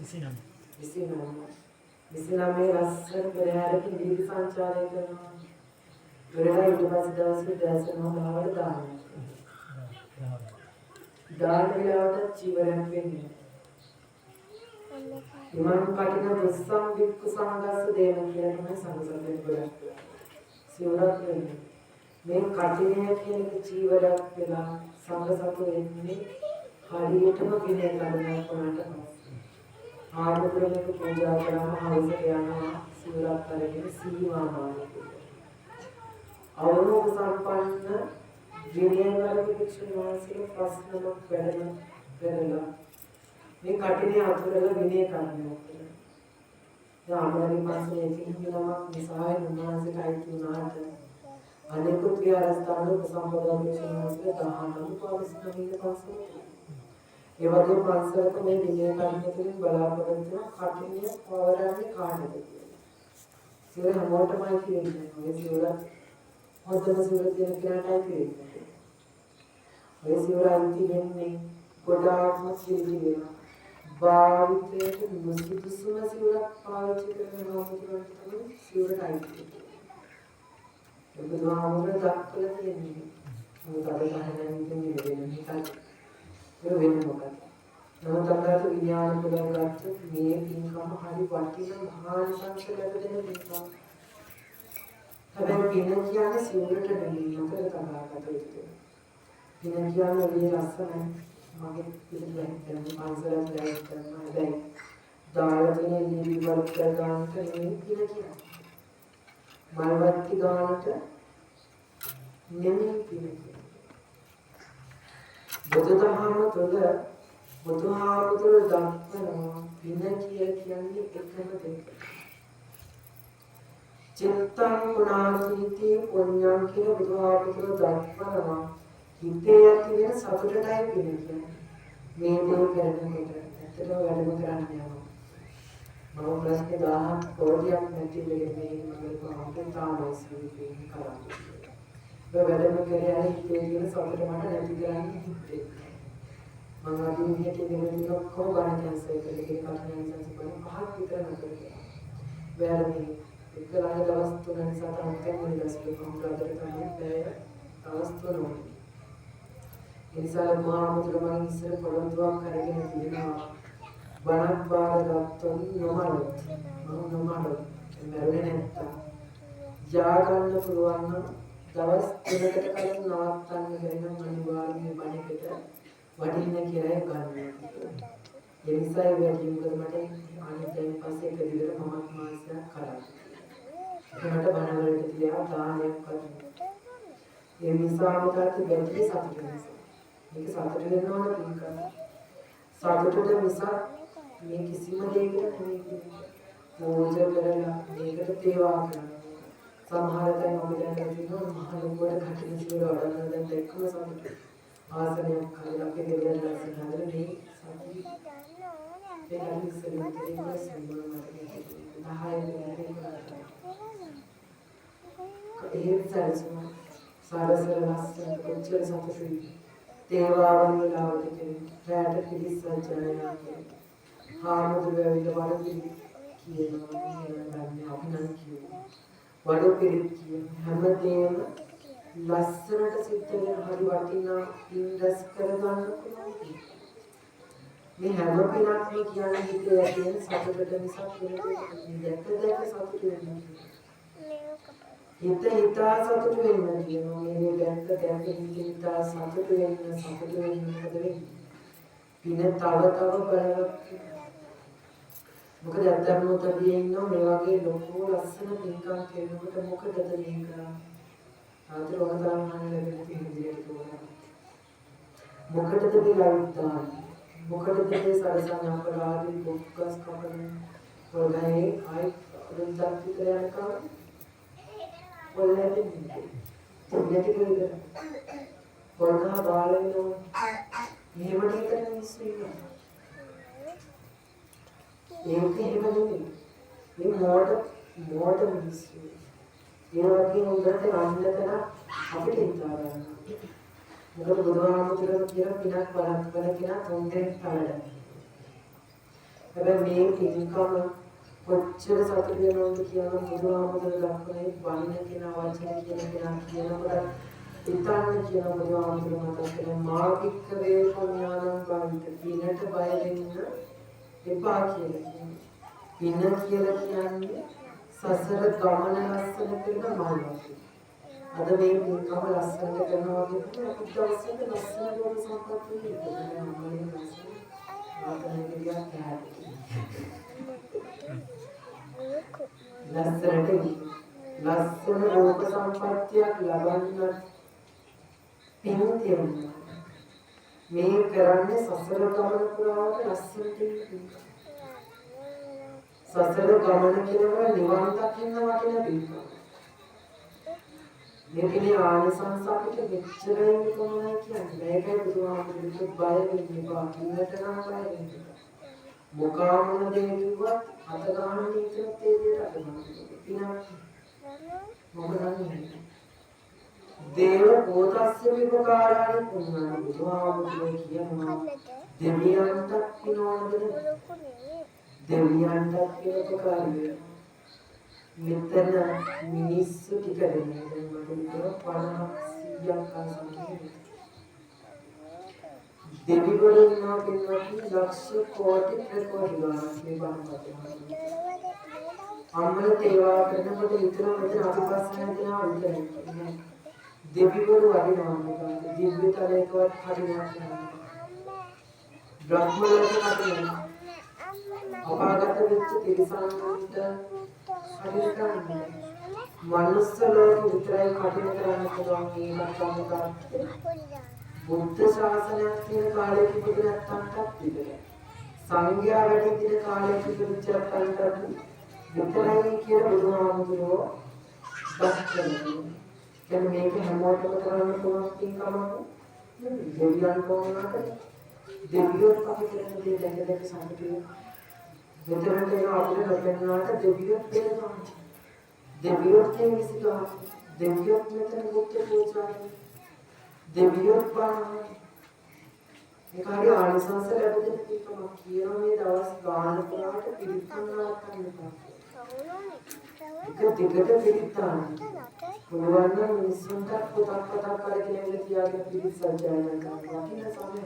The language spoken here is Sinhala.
29 මේ ලස්සන පෙරහැරක දීර්ඝ සංචාරය කරනවා. වෙරළා ඊට පස්සේ දවසේ දැසනම දාවට දානවා. දාන වේලාවට චීවරයක් වෙන්නේ. ඉමන් කටින දුස්සම් වික්ක සංගස්ස දේන කියලා තමයි සංසන්දනය කරන්නේ. සිවුරක් වෙන්නේ. මේ කටිනේ කියන චීවරයක් වෙලා සංගසතු වෙන්නේ හරියටම විනය කර්මයක් වුණාට ආමුද්‍රණයක පූජා කරනවා හවසට යනවා සිවුරක් අරගෙන සීමාමාන අවනෝක සම්පන්න විනයවරක භික්ෂුන් වහන්සේගේ ප්‍රශ්නමක් වැඩලා මේ කටිනේ අතුරලා විනය කර්මයක් කරනවා. ආමරණි පස්සේ කිහිපනමක් නිසායි උන්වහන්සේට අයිති වුණාට අනෙකුත් විහාරස්ථාන උපසම්පදා භික්ෂුන් වහන්සේ 19 පාරිශ්‍රමික පස්සේ ඒ වගේම පන්සලක මේ විනය කර්මය තුළින් බලාපොරොත්තු වෙන කටිනිය පවරන්නේ කාටද කියලා. සිවුර හැමෝටමයි කියන්නේ. ඔය සිවුර හොඳම සිවුර තියෙන කෙනාටයි කියන්නේ. ඔය සිවුර අන්ති වෙන්නේ ගොඩාක්ම සිවිලිලා. භාවිතයට මුසුදුසුම සිවුරක් පාවිච්චි කරන නෝමුතුන්ට තමයි සිවුරට අයිති. ඒක දුආවර දක්වලා තියෙන්නේ. මොකද අද ගහන ඉන්නේ වෙන ඒ වෙන්නේ මොකක්ද? නමුත් අපට විඥාන පුරාගත්ත මේ පින්කම හරි වටින මහා සංස්කෘත ලැබෙන පින්කම. හැබැයි පින කියන්නේ සිවුරට නෙමෙයි මොකද තබාගත යුතුයි. පින කියන්නේ මේ ලස්සනයි. මගේ පිළිගන්න පන්සලක් ලැබෙන්න කරනවා. හැබැයි දාලා තියෙන නිවි වර්ග ගන්නට නෙමෙයි පින කියන්නේ. මල්වත්ති ගන්නට නෙමෙයි පින කියන්නේ. බුදුදහම තුළ බුදුහාමුදුරුවෝ දක්වනවා පින කියන්නේ එකම දෙයක්. චිත්තං පුනාසීති පුඤ්ඤං කියලා බුදුහාමුදුරුවෝ දක්වනවා. හිතේ ඇති වෙන සතුටටයි පින කියන්නේ. මේ දේ කරනකොට ඇත්තටම වැඩම කරන්න යනවා. මම ප්‍රශ්න 1000 කෝටියක් නැති වෙලේ මේ මගේ කොහොමද තාමයි සිවිපේ කරන්නේ. වැඩම කරේ හිතේ තියෙන සතුට මට නැති කරන්නේ හිතේ. මම අදින් හිතේ දෙන්නේ ඔක්කොම ගන්න කැන්සල් කරලා ඒක කටහඬ සංසප්පන පහක් විතර නතර කරා. වැරදි එකලඟ දවස් 3 නිසා තමයි කන්නේ දැස්කේ කොම්ප්ලීට් කරන්නේ බෑ දවස් 3 වගේ. ඒ නිසා මහාමුදුරමන් ඉස්සර පොළොන්දුවක් කරගෙන තියෙනවා. බණක් බාරගත්තොත් නොමලොත් මම නොමලොත් මරුනේ නැත්තම් යා ගන්න පුළුවන් නම් දවස් 3කට කලින් නවත්තන්න බැරි නම් අනිවාර්යයෙන් බණකට වටින්න කියලා ගන්නවා. ඒ නිසා ඒ වැඩි මොකද මට අනිත්යෙන් පස්සේ එක දිගට මමත් මාසයක් කරා. ඒකට බණ වලට තියා දානයක් කරනවා. ඒ නිසා මට වැඩි සතුටක් නිසා. මේක සතුට වෙනවද පින්කම්. සතුටට නිසා මේ කිසිම දෙයකට නෙමෙයි. පූජා කරලා මේකට තේවා කරනවා. සමහර තැන් ඔබ දැන් කියනවා මහ ලොකුවට කටින් සිවුර වඩන්න දැන් එක්කම සතුට ආසනයක් කරලා අපේ ගෙදර ලස්සන හදලා මේ සතුට ඒ හරි ඉස්සෙල්ලා තියෙන සම්බන්ධ ඒ සරසම සාරසර ලස්සන කොච්චර සතුටුයි තේවාවන් වලවට කියන්නේ රැට පිළිසජනනා කියන්නේ ආමුදුවේ වඩපිලි කියනවා කියන්නේ අපි නම් කියනවා වඩපිලි කියන හැමදේම ලස්සනට සිද්ධ වෙන හරි වටිනා ඉන්දස් කරගන්න පුළුවන් මේ හැම පිනක්ම කියන්නේ හිතේ තියෙන සතුටට නිසා කියන්නේ දැක සතුට වෙනවා හිත හිතා සතුට වෙනවා කියනවා මේ දැක්ක හිතා සතුට වෙන්න මොකද වෙන්නේ පින තව බලවත් මොකද අත්‍යවශ්‍යම තදියේ ඉන්නවා මේ වගේ ලොකු ලස්සන පින්කම් කරනකොට මොකටද මේක ආතර වරදාන ලැබෙන තියෙන විදිහට තෝරනවා මොකටද මේ ලෞකිකතාව මොකටද මේ සරසන අපරාධී බොක්කස් කපන වලයි ආයි අරුන්දක් විතර යනකම් වලදී දෙන්නට කිව්වද වරදා බාලනෝ එහෙම දෙයක් මිනිස්සු ඉන්නවා ඒක එහෙම නෙමෙයි මේ මෝඩ මිනිස්සු ඒ වගේ උන්ට අන්නතන අපිට හිතා ගන්න. මොකද බුදුහාමුදුරුවෝ කියන පිනක් බලත් කරගෙන තුන් දෙනෙක් පළඩ. හැබැයි මේ පින්කම කොච්චර සතුට වෙනවද කියලා බුදුහාමුදුරුවෝ දක්වන්නේ වන්න කියන වචනේ කියනකොට ඉතාලි කියන බුදුහාමුදුරුවෝ මතක් කරන මාර්ගික වේ පුණ්‍යානම් බාහිත පිනට බය වෙන්න එපා කියලා. පින කියලා කියන්නේ සසර ගමන ලස්සන කරන මාර්ගය. අද මේ පින්කම ලස්සනට කරනවා කියන්නේ අපිට අවශ්‍ය ලස්සන දෝන සම්පත් වෙන්නේ. ලස්සන රූප සම්පත්තියක් ලබන්න පින් තියෙනවා. මේ කරන්නේ සසර ගමන පුරාවට ලස්සනට ඉන්න. සසර ගමන කියනවා නිවන් දකින්න වටින පින්කම. මේකේ ආනිසංස අපිට මෙච්චරයි කොහොමද කියන්නේ. මේකයි බුදුහාමුදුරුවෝ බය වෙන්නේ බාකින්නට නම් බය වෙන්නේ. මොකාමන දේ කිව්වත් අත ගන්න ඉතින් ඒ දේට අත ගන්න. මොකදන්නේ? දේව කෝතස්ස විපකාරානි පුණ්‍යානි බුදුහාමුදුරුවෝ කියනවා දෙවියන්ට පිනවදන දෙවියන්ට විපකාරය. මෙතන මිනිස්සු ටික දෙන්නේ දැන් මට විතර 50ක් ආසන්න දෙවිවරු ඉන්නවා කියනවා ලක්ෂ කෝටි ප්‍රකෝටි ගණන් මේ බණපතේ අම්මල තේවා කරනකොට විතර මෙතන අතිපස්සන දෙනවා විතරයි දෙවිවරු වදිනවා මොකද දිව්‍ය තලයකවත් හරියක් නැහැ බ්‍රහ්ම ලෝකෙ හරියක් අපාගත වෙච්ච තිරිසනුන්ට හරියට මනුස්ස ලෝකෙ විතරයි කටින කරන්න පුළුවන් මේ මතකමක බුද්ධ ශාසනයක් තියෙන කාලෙක ඉඳලා නැත්තම්ටත් විතරයි සංඝයා වැඩි දින කාලෙක ඉඳලා විතරයි කියලා බුදුහාමුදුරුවෝ දක්වනවා. කියන්නේ මේක හැමෝටම කරන්න පුළුවන් පින්කමක් නෙවෙයි. දෙවියන් කොහොමද දෙවියෝ අපිට කරන දේ දැක සම්පූර්ණ මෙතනට එන අපිට නොදන්නාට දෙවියෝ කියනවා. දෙවියෝ කියන්නේ සිතා දෙවියෝ මෙතන බුද්ධ පූජායි. දෙවියෝ පාන ඒකාගේ ආනිසංස ලැබෙන පින්කමක් කියන මේ දවස් ගාන පුරාට පිළිපන්නාවක් කරනවා. ඒක දෙකට පිළිත්තාන. පුළුවන් නම් මිනිස්සුන්ට පොතක් කරගෙන ඉන්න තියාගෙන පිළිසජ්ජායනා කරනවා. වටින සමය.